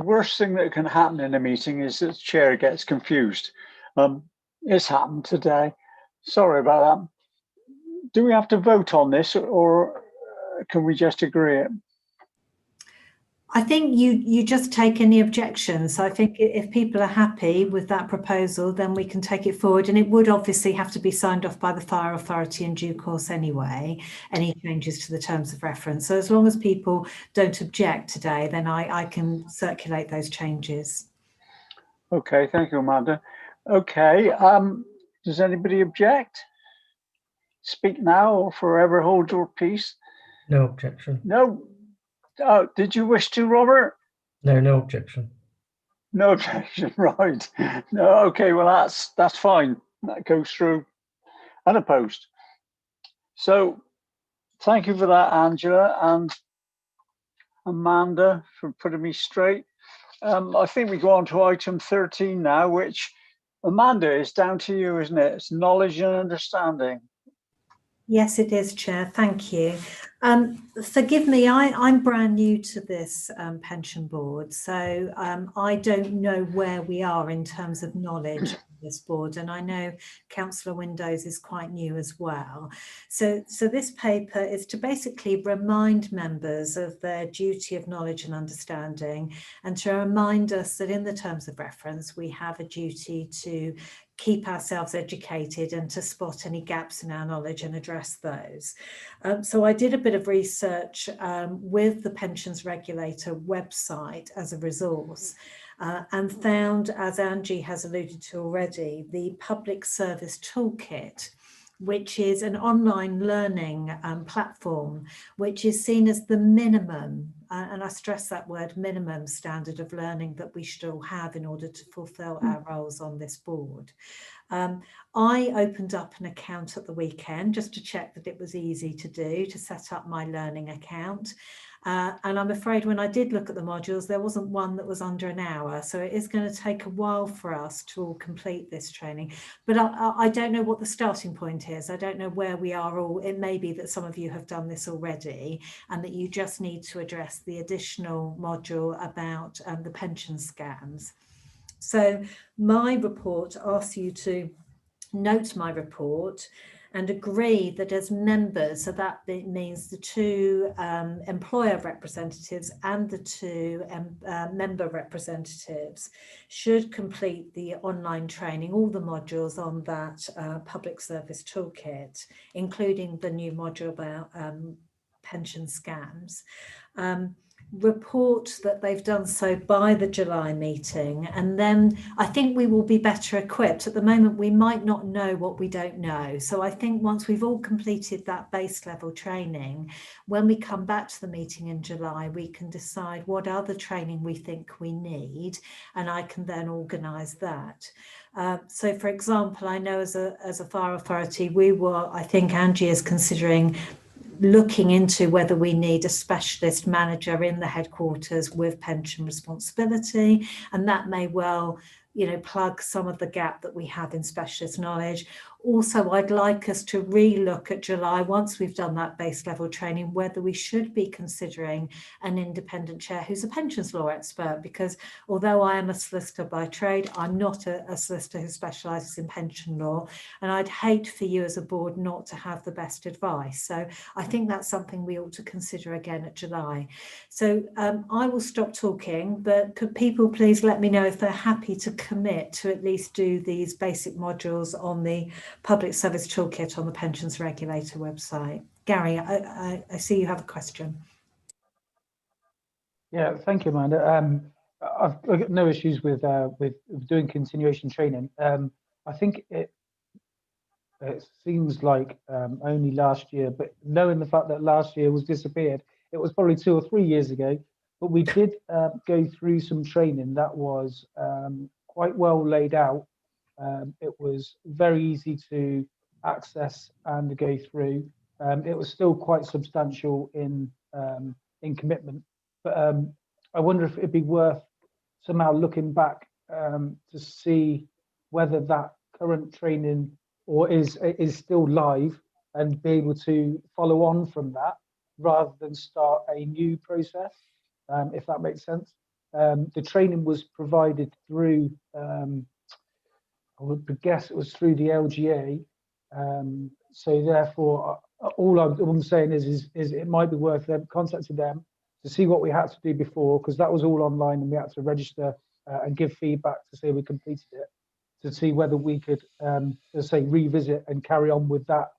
worst thing that can happen in a meeting is that the chair gets confused. It's happened today. Sorry about that. Do we have to vote on this, or can we just agree it? I think you just take any objections. So I think if people are happy with that proposal, then we can take it forward. And it would obviously have to be signed off by the FAR authority in due course anyway, any changes to the terms of reference. So as long as people don't object today, then I can circulate those changes. Okay, thank you, Amanda. Okay, does anybody object? Speak now or forever hold your peace. No objection. No. Oh, did you wish to, Robert? No, no objection. No objection, right. No, okay, well, that's fine. That goes through unopposed. So thank you for that, Angela and Amanda, for putting me straight. I think we go on to item 13 now, which, Amanda, is down to you, isn't it? It's knowledge and understanding. Yes, it is, Chair. Thank you. Forgive me, I'm brand new to this pension board, so I don't know where we are in terms of knowledge of this board, and I know Councillor Windows is quite new as well. So this paper is to basically remind members of their duty of knowledge and understanding, and to remind us that in the terms of reference we have a duty to keep ourselves educated and to spot any gaps in our knowledge and address those. So I did a bit of research with the Pensions Regulator website as a resource and found, as Angie has alluded to already, the Public Service Toolkit, which is an online learning platform, which is seen as the minimum, and I stress that word, minimum standard of learning that we should all have in order to fulfil our roles on this board. I opened up an account at the weekend just to check that it was easy to do, to set up my learning account. And I'm afraid when I did look at the modules, there wasn't one that was under an hour. So it is going to take a while for us to all complete this training. But I don't know what the starting point is. I don't know where we are all. It may be that some of you have done this already and that you just need to address the additional module about the pension scams. So my report asks you to note my report and agree that as members, so that means the two employer representatives and the two member representatives should complete the online training, all the modules on that public service toolkit, including the new module about pension scams. Report that they've done so by the July meeting, and then I think we will be better equipped. At the moment, we might not know what we don't know. So I think once we've all completed that base level training, when we come back to the meeting in July, we can decide what other training we think we need, and I can then organise that. So, for example, I know as a fire authority, I think Angie is considering looking into whether we need a specialist manager in the headquarters with pension responsibility, and that may well, plug some of the gap that we have in specialist knowledge. Also, I'd like us to re-look at July, once we've done that base level training, whether we should be considering an independent chair who's a pensions law expert, because although I am a solicitor by trade, I'm not a solicitor who specialises in pension law, and I'd hate for you as a board not to have the best advice. So I think that's something we ought to consider again at July. So I will stop talking, but could people please let me know if they're happy to commit to at least do these basic modules on the Public Service Toolkit on the Pensions Regulator website. Gary, I see you have a question. Yeah, thank you, Amanda. I've got no issues with doing continuation training. I think it seems like only last year, but knowing the fact that last year was disappeared, it was probably 2 or 3 years ago. But we did go through some training that was quite well laid out. It was very easy to access and go through. It was still quite substantial in commitment, but I wonder if it'd be worth somehow looking back to see whether that current training is still live and be able to follow on from that rather than start a new process, if that makes sense. The training was provided through I would guess it was through the LGA. So therefore, all I'm saying is it might be worth them contacting them to see what we had to do before, because that was all online and we had to register and give feedback to say we completed it, to see whether we could, let's say, revisit and carry on with that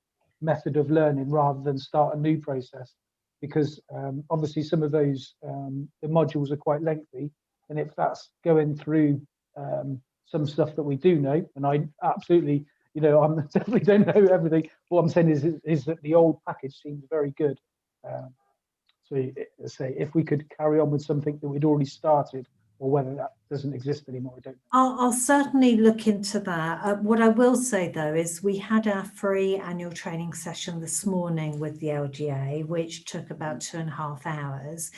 method of learning rather than start a new process. Because obviously some of those, the modules are quite lengthy, and if that's going through some stuff that we do know, and I absolutely, I definitely don't know everything. What I'm saying is that the old package seems very good. So say if we could carry on with something that we'd already started, or whether that doesn't exist anymore, I don't know. I'll certainly look into that. What I will say though is we had our free annual training session this morning with the LGA, which took about 2.5 hours,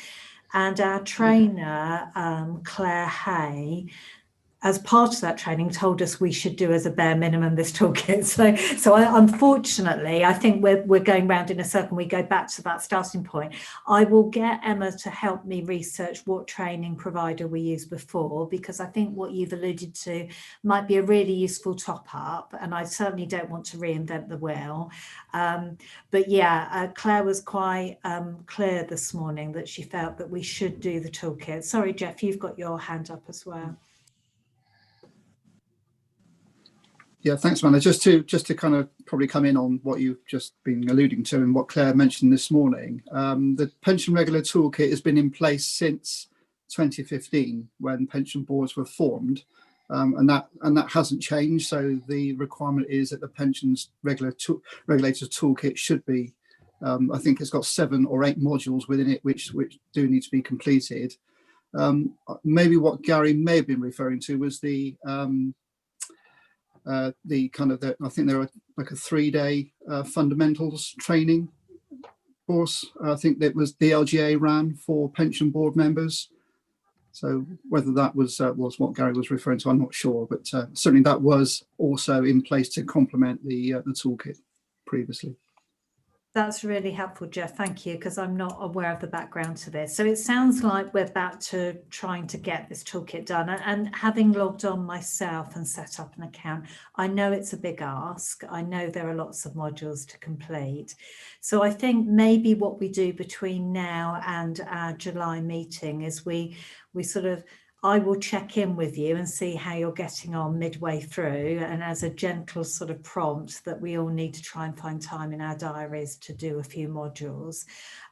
and our trainer Claire Hay, as part of that training, told us we should do as a bare minimum this toolkit. So unfortunately, I think we're going round in a circle. We go back to that starting point. I will get Emma to help me research what training provider we used before, because I think what you've alluded to might be a really useful top up, and I certainly don't want to reinvent the wheel. But yeah, Claire was quite clear this morning that she felt that we should do the toolkit. Sorry, Jeff, you've got your hand up as well. Yeah, thanks, Amanda. Just to kind of probably come in on what you've just been alluding to and what Claire mentioned this morning, the Pension Regulator Toolkit has been in place since 2015 when pension boards were formed, and that hasn't changed. So the requirement is that the pensions regulator's toolkit should be, I think it's got 7 or 8 modules within it which do need to be completed. Maybe what Gary may have been referring to was the kind of I think there are like a 3-day fundamentals training course. I think that was the LGA ran for pension board members. So whether that was what Gary was referring to, I'm not sure, but certainly that was also in place to complement the toolkit previously. That's really helpful, Jeff. Thank you, because I'm not aware of the background to this. So it sounds like we're back to trying to get this toolkit done. And having logged on myself and set up an account, I know it's a big ask. I know there are lots of modules to complete. So I think maybe what we do between now and our July meeting is we sort of, I will check in with you and see how you're getting on midway through, and as a gentle sort of prompt that we all need to try and find time in our diaries to do a few modules,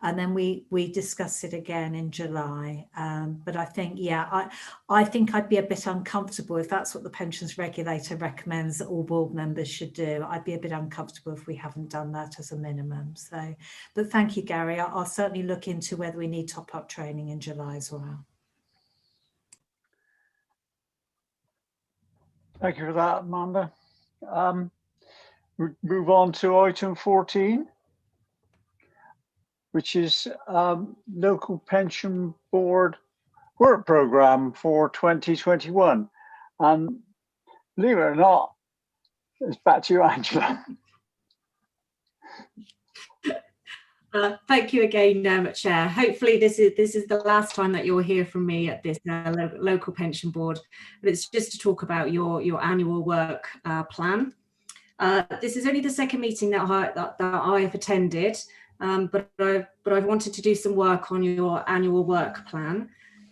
and then we discuss it again in July. But I think, yeah, I think I'd be a bit uncomfortable if that's what the pensions regulator recommends that all board members should do. I'd be a bit uncomfortable if we haven't done that as a minimum. So, but thank you, Gary. I'll certainly look into whether we need top-up training in July as well. Thank you for that, Amanda. We move on to item 14, which is local pension board work programme for 2021. And believe it or not, it's back to you, Angela. Thank you again, Chair. Hopefully this is the last time that you'll hear from me at this local pension board, but it's just to talk about your annual work plan. This is only the second meeting that I have attended, but I've wanted to do some work on your annual work plan.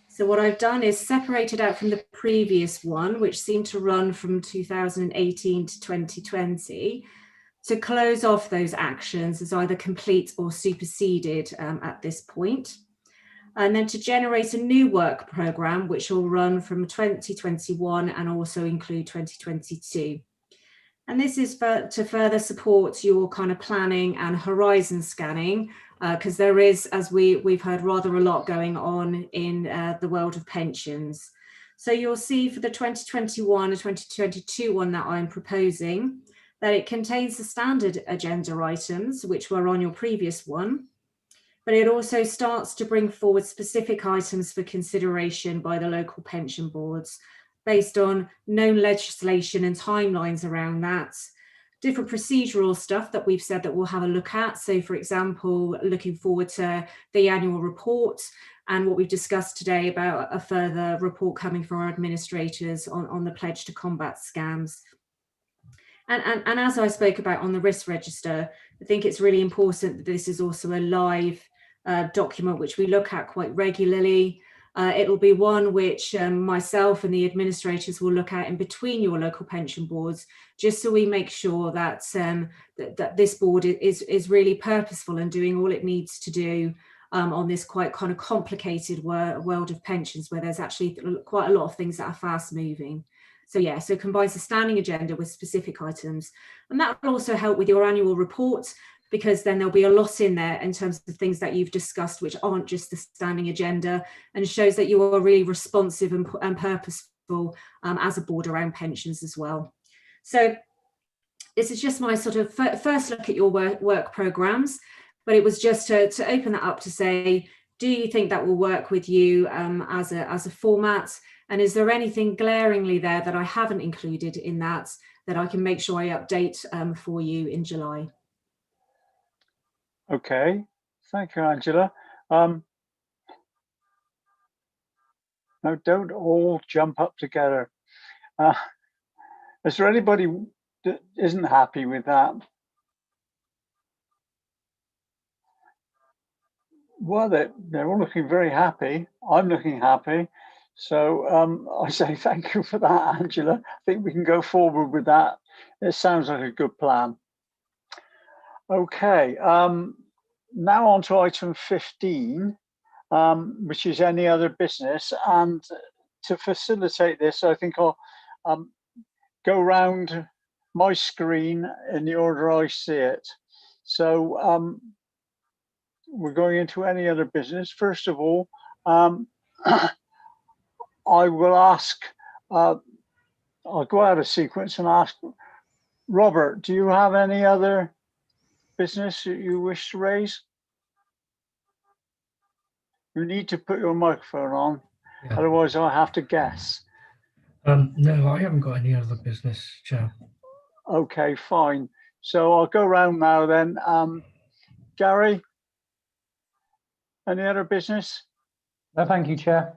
So what I've done is separated out from the previous one, which seemed to run from 2018 to 2020. To close off those actions as either complete or superseded at this point. And then to generate a new work programme, which will run from 2021 and also include 2022. And this is to further support your kind of planning and horizon scanning, because there is, as we've heard, rather a lot going on in the world of pensions. So you'll see for the 2021 and 2022 one that I'm proposing, that it contains the standard agenda items, which were on your previous one, but it also starts to bring forward specific items for consideration by the local pension boards based on known legislation and timelines around that, different procedural stuff that we've said that we'll have a look at. So for example, looking forward to the annual report and what we've discussed today about a further report coming from our administrators on the pledge to combat scams. And as I spoke about on the risk register, I think it's really important that this is also a live document which we look at quite regularly. It'll be one which myself and the administrators will look at in between your local pension boards, just so we make sure that that this board is really purposeful and doing all it needs to do on this quite kind of complicated world of pensions, where there's actually quite a lot of things that are fast moving. So yeah, so it combines the standing agenda with specific items. And that will also help with your annual report, because then there'll be a lot in there in terms of things that you've discussed, which aren't just the standing agenda, and shows that you are really responsive and purposeful as a board around pensions as well. So this is just my sort of first look at your work programmes, but it was just to open that up to say, do you think that will work with you as a format? And is there anything glaringly there that I haven't included in that I can make sure I update for you in July? Okay, thank you, Angela. Now don't all jump up together. Is there anybody that isn't happy with that? Well, they're all looking very happy. I'm looking happy. So I say thank you for that, Angela. I think we can go forward with that. It sounds like a good plan. Okay, now on to item 15, which is any other business. And to facilitate this, I think go round my screen in the order I see it. So we're going into any other business. First of all, I will ask, I'll go out of sequence and ask, Robert, do you have any other business that you wish to raise? You need to put your microphone on, otherwise I'll have to guess. No, I haven't got any other business, Chair. Okay, fine. So I'll go round now then. Gary, any other business? No, thank you, Chair.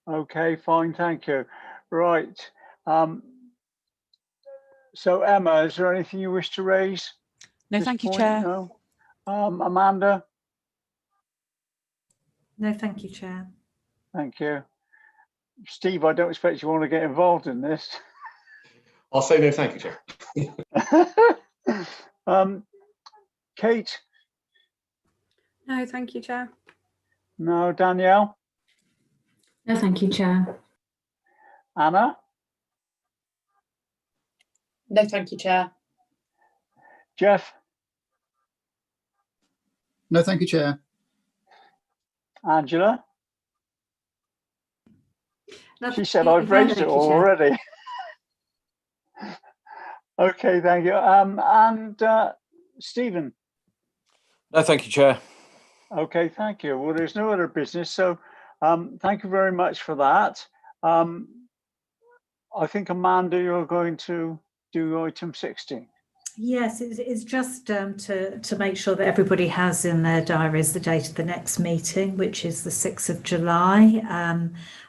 Okay, fine, thank you. Right. So Emma, is there anything you wish to raise? No, thank you, Chair. No. Amanda? No, thank you, Chair. Thank you. Steve, I don't expect you want to get involved in this. I'll say no, thank you, Chair. Kate? No, thank you, Chair. No. Danielle? No, thank you, Chair. Anna? No, thank you, Chair. Jeff? No, thank you, Chair. Angela? Nothing She said I've raised it already. Okay, thank you. And Stephen? No, thank you, Chair. Okay, thank you. Well, there's no other business, so thank you very much for that. I think, Amanda, you're going to do item 16. Yes, it's just to make sure that everybody has in their diaries the date of the next meeting, which is the 6th of July.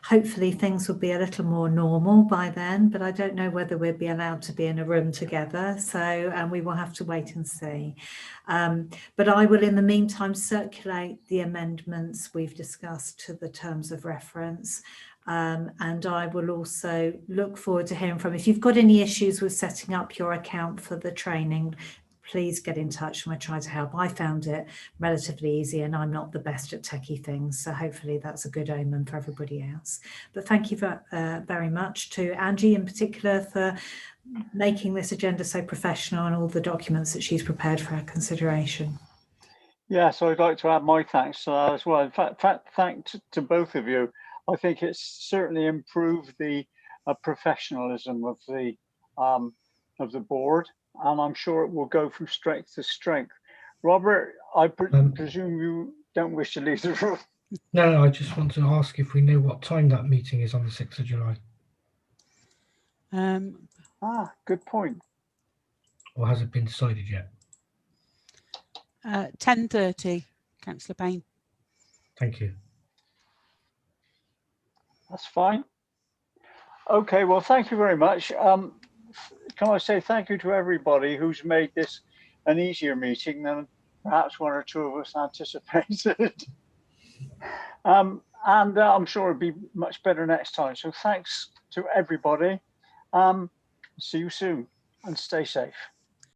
Hopefully things will be a little more normal by then, but I don't know whether we'll be allowed to be in a room together. So we will have to wait and see. But I will, in the meantime, circulate the amendments we've discussed to the terms of reference. And I will also look forward to hearing from, if you've got any issues with setting up your account for the training, please get in touch and we'll try to help. I found it relatively easy and I'm not the best at techie things, so hopefully that's a good omen for everybody else. But thank you very much to Angie in particular for making this agenda so professional and all the documents that she's prepared for our consideration. Yes, I'd like to add my thanks to that as well. In fact, thanks to both of you. I think it's certainly improved the professionalism of the board, and I'm sure it will go from strength to strength. Robert, I presume you don't wish to leave the room. No, I just want to ask if we know what time that meeting is on the 6th of July. Good point. Or has it been decided yet? 10:30, Councillor Payne. Thank you. That's fine. Okay, well, thank you very much. Can I say thank you to everybody who's made this an easier meeting than perhaps one or two of us anticipated. And I'm sure it'll be much better next time. So thanks to everybody. See you soon and stay safe.